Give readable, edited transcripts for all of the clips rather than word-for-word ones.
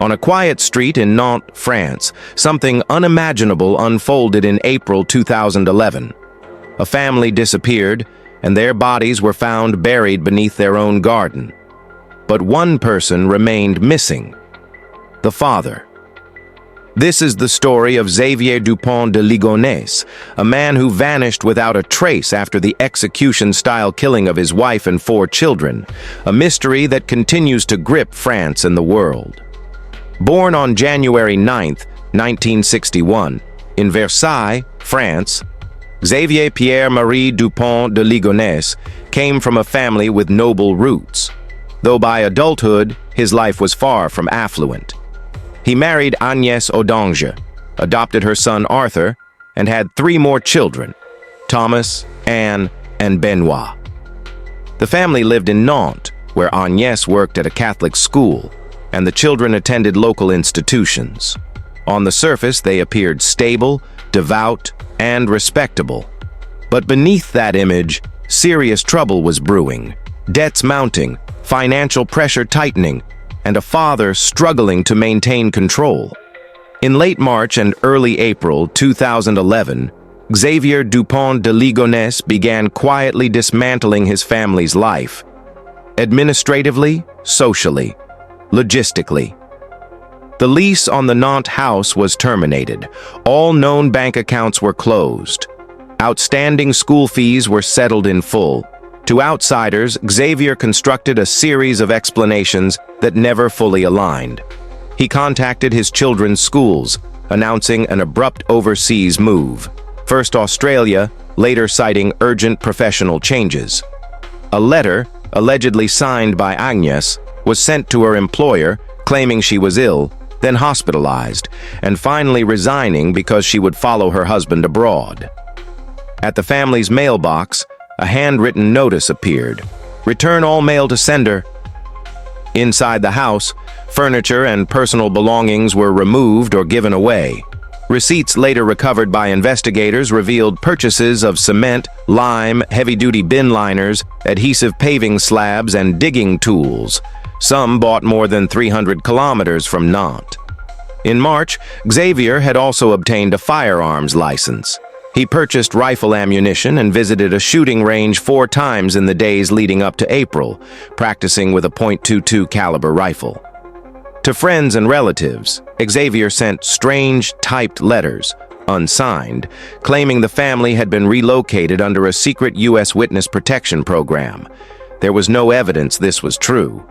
On a quiet street in Nantes, France, something unimaginable unfolded in April 2011. A family disappeared, and their bodies were found buried beneath their own garden. But one person remained missing: the father. This is the story of Xavier Dupont de Ligonnès, a man who vanished without a trace after the execution-style killing of his wife and 4 children, a mystery that continues to grip France and the world. Born on January 9, 1961, in Versailles, France, Xavier Pierre-Marie Dupont de Ligonnès came from a family with noble roots, though by adulthood his life was far from affluent. He married Agnès Audange, adopted her son Arthur, and had 3 more children: Thomas, Anne, and Benoit. The family lived in Nantes, where Agnès worked at a Catholic school, and the children attended local institutions. On the surface, they appeared stable, devout, and respectable. But beneath that image, serious trouble was brewing: debts mounting, financial pressure tightening, and a father struggling to maintain control. In late March and early April 2011, Xavier Dupont de Ligonnès began quietly dismantling his family's life, administratively, socially, logistically. The lease on the Nantes house was terminated. All known bank accounts were closed. Outstanding school fees were settled in full. To outsiders, Xavier constructed a series of explanations that never fully aligned. He contacted his children's schools, announcing an abrupt overseas move. First Australia, later citing urgent professional changes. A letter, allegedly signed by Agnès, was sent to her employer, claiming she was ill, then hospitalized, and finally resigning because she would follow her husband abroad. At the family's mailbox, a handwritten notice appeared: "Return all mail to sender." Inside the house, furniture and personal belongings were removed or given away. Receipts later recovered by investigators revealed purchases of cement, lime, heavy-duty bin liners, adhesive paving slabs, and digging tools. Some bought more than 300 kilometers from Nantes. In March, Xavier had also obtained a firearms license. He purchased rifle ammunition and visited a shooting range 4 times in the days leading up to April, practicing with a .22 caliber rifle. To friends and relatives, Xavier sent strange, typed letters, unsigned, claiming the family had been relocated under a secret U.S. witness protection program. There was no evidence this was true.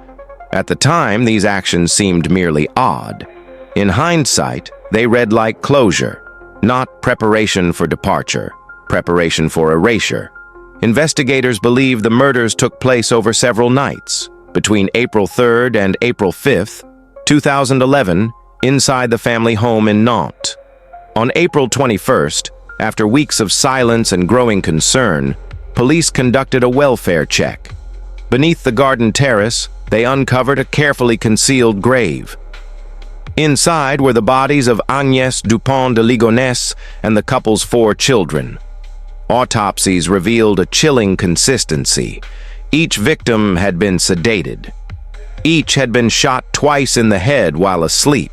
At the time, these actions seemed merely odd. In hindsight, they read like closure, not preparation for departure, preparation for erasure. Investigators believe the murders took place over several nights, between April 3rd and April 5th, 2011, inside the family home in Nantes. On April 21st, after weeks of silence and growing concern, police conducted a welfare check. Beneath the garden terrace, they uncovered a carefully concealed grave. Inside were the bodies of Agnès Dupont de Ligonnès and the couple's 4 children. Autopsies revealed a chilling consistency. Each victim had been sedated. Each had been shot twice in the head while asleep.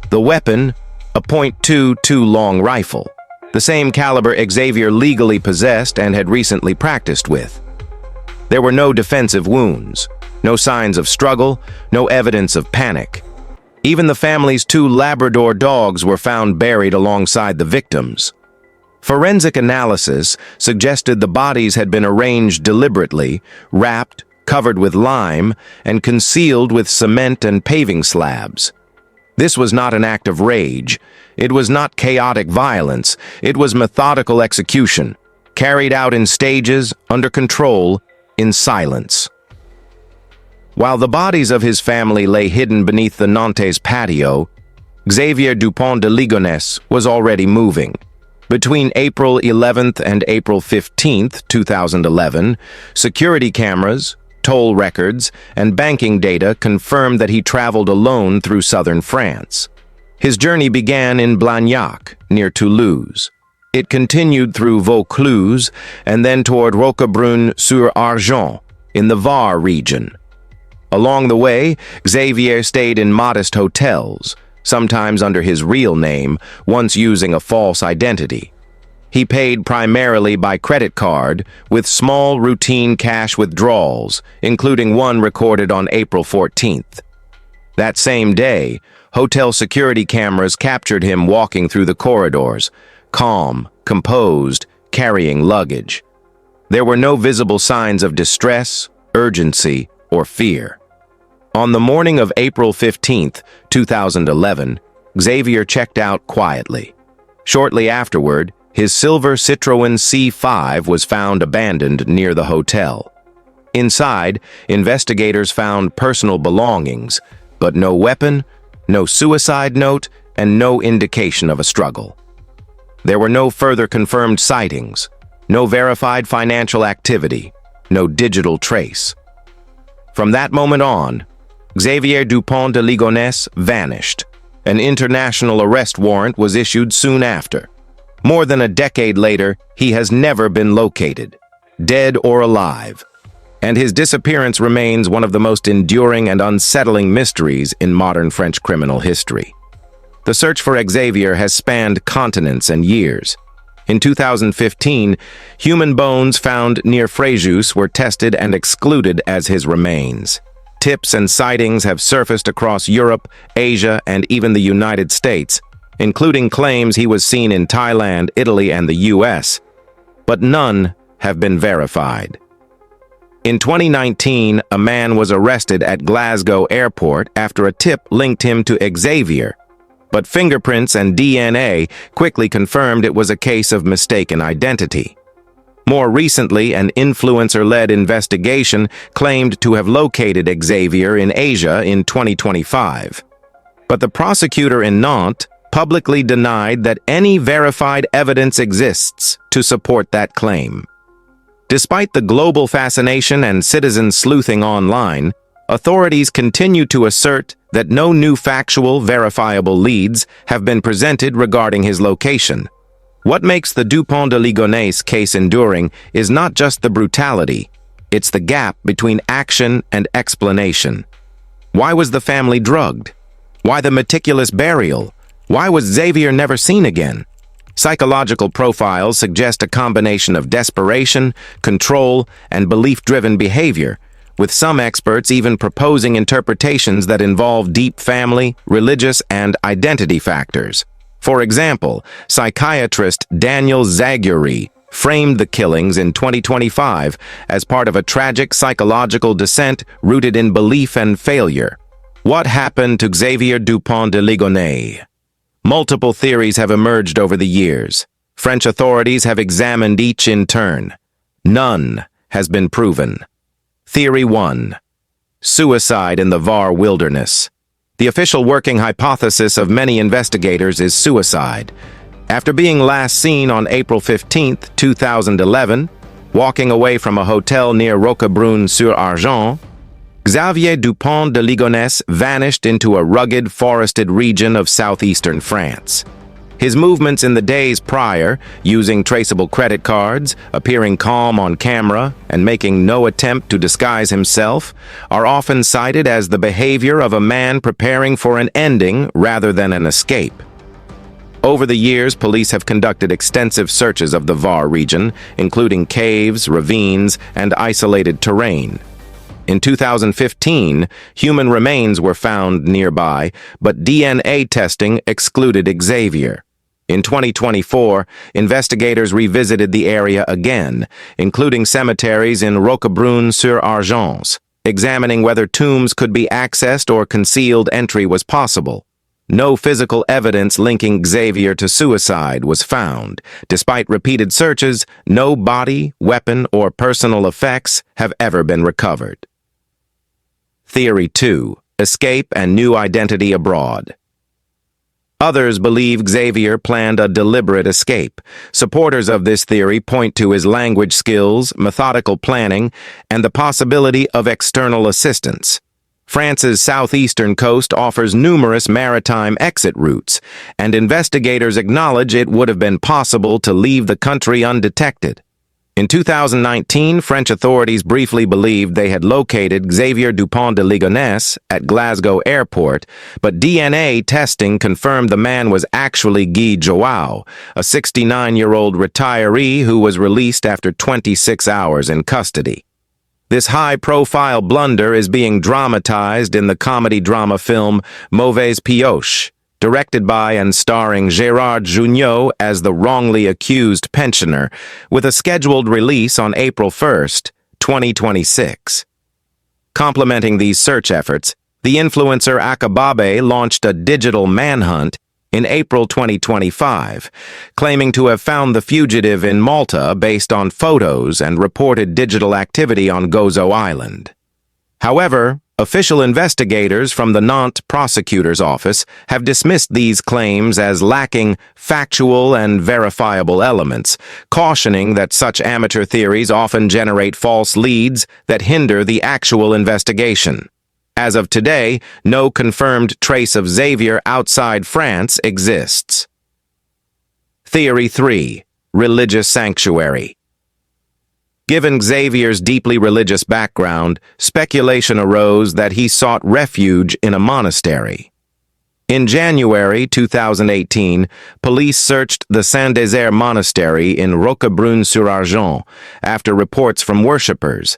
The weapon, a .22 long rifle, the same caliber Xavier legally possessed and had recently practiced with. There were no defensive wounds, no signs of struggle, no evidence of panic. Even the family's 2 Labrador dogs were found buried alongside the victims. Forensic analysis suggested the bodies had been arranged deliberately, wrapped, covered with lime, and concealed with cement and paving slabs. This was not an act of rage. It was not chaotic violence. It was methodical execution, carried out in stages, under control, in silence. While the bodies of his family lay hidden beneath the Nantes patio, Xavier Dupont de Ligonnès was already moving. Between April 11th and April 15th, 2011, security cameras, toll records, and banking data confirmed that he traveled alone through southern France. His journey began in Blagnac, near Toulouse. It continued through Vaucluse and then toward Roquebrune-sur-Argent in the Var region. Along the way, Xavier stayed in modest hotels, sometimes under his real name, once using a false identity. He paid primarily by credit card, with small routine cash withdrawals, including one recorded on April 14th. That same day, hotel security cameras captured him walking through the corridors, calm, composed, carrying luggage. There were no visible signs of distress, urgency, or fear. On the morning of April 15, 2011, Xavier checked out quietly. Shortly afterward, his silver Citroën C5 was found abandoned near the hotel. Inside, investigators found personal belongings, but no weapon, no suicide note, and no indication of a struggle. There were no further confirmed sightings, no verified financial activity, no digital trace. From that moment on, Xavier Dupont de Ligonnès vanished. An international arrest warrant was issued soon after. More than a decade later, he has never been located, dead or alive, and his disappearance remains one of the most enduring and unsettling mysteries in modern French criminal history. The search for Xavier has spanned continents and years. In 2015, human bones found near Fréjus were tested and excluded as his remains. Tips and sightings have surfaced across Europe, Asia, and even the United States, including claims he was seen in Thailand, Italy, and the US, but none have been verified. In 2019, a man was arrested at Glasgow Airport after a tip linked him to Xavier, but fingerprints and DNA quickly confirmed it was a case of mistaken identity. More recently, an influencer-led investigation claimed to have located Xavier in Asia in 2025. But the prosecutor in Nantes publicly denied that any verified evidence exists to support that claim. Despite the global fascination and citizen sleuthing online, authorities continue to assert that no new factual, verifiable leads have been presented regarding his location. What makes the Dupont de Ligonnès case enduring is not just the brutality, it's the gap between action and explanation. Why was the family drugged? Why the meticulous burial? Why was Xavier never seen again? Psychological profiles suggest a combination of desperation, control, and belief-driven behavior, with some experts even proposing interpretations that involve deep family, religious, and identity factors. For example, psychiatrist Daniel Zaguri framed the killings in 2025 as part of a tragic psychological descent rooted in belief and failure. What happened to Xavier Dupont de Ligonnès? Multiple theories have emerged over the years. French authorities have examined each in turn. None has been proven. Theory 1. Suicide in the Var wilderness. The official working hypothesis of many investigators is suicide. After being last seen on April 15, 2011, walking away from a hotel near Roquebrune-sur-Argens, Xavier Dupont de Ligonnès vanished into a rugged, forested region of southeastern France. His movements in the days prior, using traceable credit cards, appearing calm on camera, and making no attempt to disguise himself, are often cited as the behavior of a man preparing for an ending rather than an escape. Over the years, police have conducted extensive searches of the Var region, including caves, ravines, and isolated terrain. In 2015, human remains were found nearby, but DNA testing excluded Xavier. In 2024, investigators revisited the area again, including cemeteries in Roquebrune-sur-Argens, examining whether tombs could be accessed or concealed entry was possible. No physical evidence linking Xavier to suicide was found. Despite repeated searches, no body, weapon, or personal effects have ever been recovered. Theory 2. Escape and new identity abroad. Others believe Xavier planned a deliberate escape. Supporters of this theory point to his language skills, methodical planning, and the possibility of external assistance. France's southeastern coast offers numerous maritime exit routes, and investigators acknowledge it would have been possible to leave the country undetected. In 2019, French authorities briefly believed they had located Xavier Dupont de Ligonnès at Glasgow Airport, but DNA testing confirmed the man was actually Guy Joao, a 69-year-old retiree who was released after 26 hours in custody. This high-profile blunder is being dramatized in the comedy-drama film Mauvaise Pioche, directed by and starring Gérard Jugnot as the wrongly accused pensioner, with a scheduled release on April 1, 2026. Complementing these search efforts, the influencer Akababe launched a digital manhunt in April 2025, claiming to have found the fugitive in Malta based on photos and reported digital activity on Gozo Island. However, official investigators from the Nantes prosecutor's office have dismissed these claims as lacking factual and verifiable elements, cautioning that such amateur theories often generate false leads that hinder the actual investigation. As of today, no confirmed trace of Xavier outside France exists. Theory 3. Religious Sanctuary. Given Xavier's deeply religious background, speculation arose that he sought refuge in a monastery. In January 2018, police searched the Saint-Désert Monastery in Roquebrune-sur-Argent after reports from worshippers.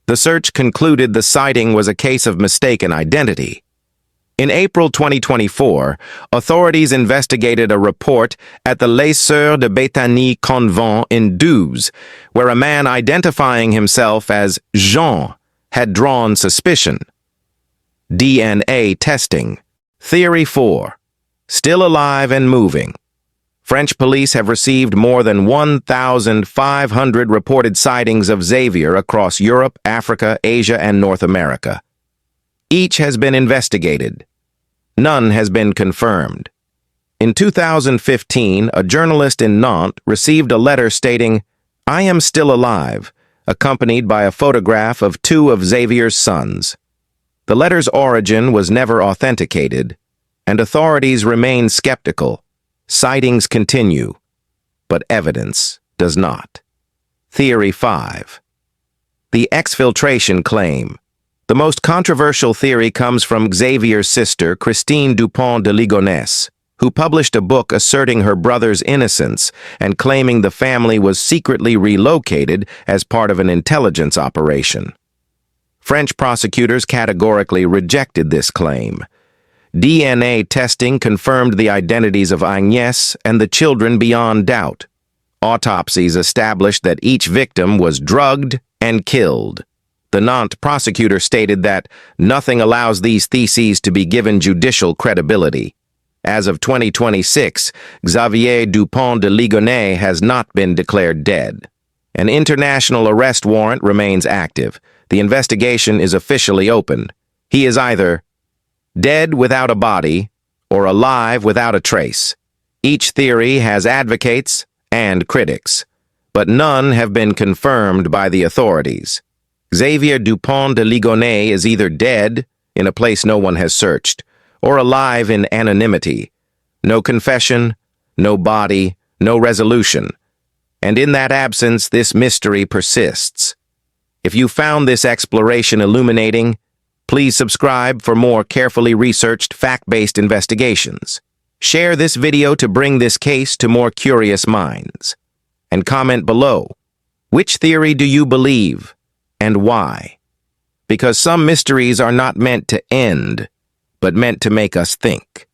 The search concluded the sighting was a case of mistaken identity. In April 2024, authorities investigated a report at the Les Sœurs de Béthanie convent in Doubs, where a man identifying himself as Jean had drawn suspicion. DNA testing. Theory 4. Still alive and moving. French police have received more than 1,500 reported sightings of Xavier across Europe, Africa, Asia, and North America. Each has been investigated. None has been confirmed. In 2015, a journalist in Nantes received a letter stating, "I am still alive," accompanied by a photograph of two of Xavier's sons. The letter's origin was never authenticated, and authorities remain skeptical. Sightings continue, but evidence does not. Theory 5. The exfiltration claim. The most controversial theory comes from Xavier's sister, Xavier Dupont de Ligonnès, who published a book asserting her brother's innocence and claiming the family was secretly relocated as part of an intelligence operation. French prosecutors categorically rejected this claim. DNA testing confirmed the identities of Agnès and the children beyond doubt. Autopsies established that each victim was drugged and killed. The Nantes prosecutor stated that nothing allows these theses to be given judicial credibility. As of 2026, Xavier Dupont de Ligonnès has not been declared dead. An international arrest warrant remains active. The investigation is officially open. He is either dead without a body or alive without a trace. Each theory has advocates and critics, but none have been confirmed by the authorities. Xavier Dupont de Ligonnès is either dead, in a place no one has searched, or alive in anonymity. No confession, no body, no resolution. And in that absence, this mystery persists. If you found this exploration illuminating, please subscribe for more carefully researched, fact-based investigations. Share this video to bring this case to more curious minds. And comment below, which theory do you believe? And why? Because some mysteries are not meant to end, but meant to make us think.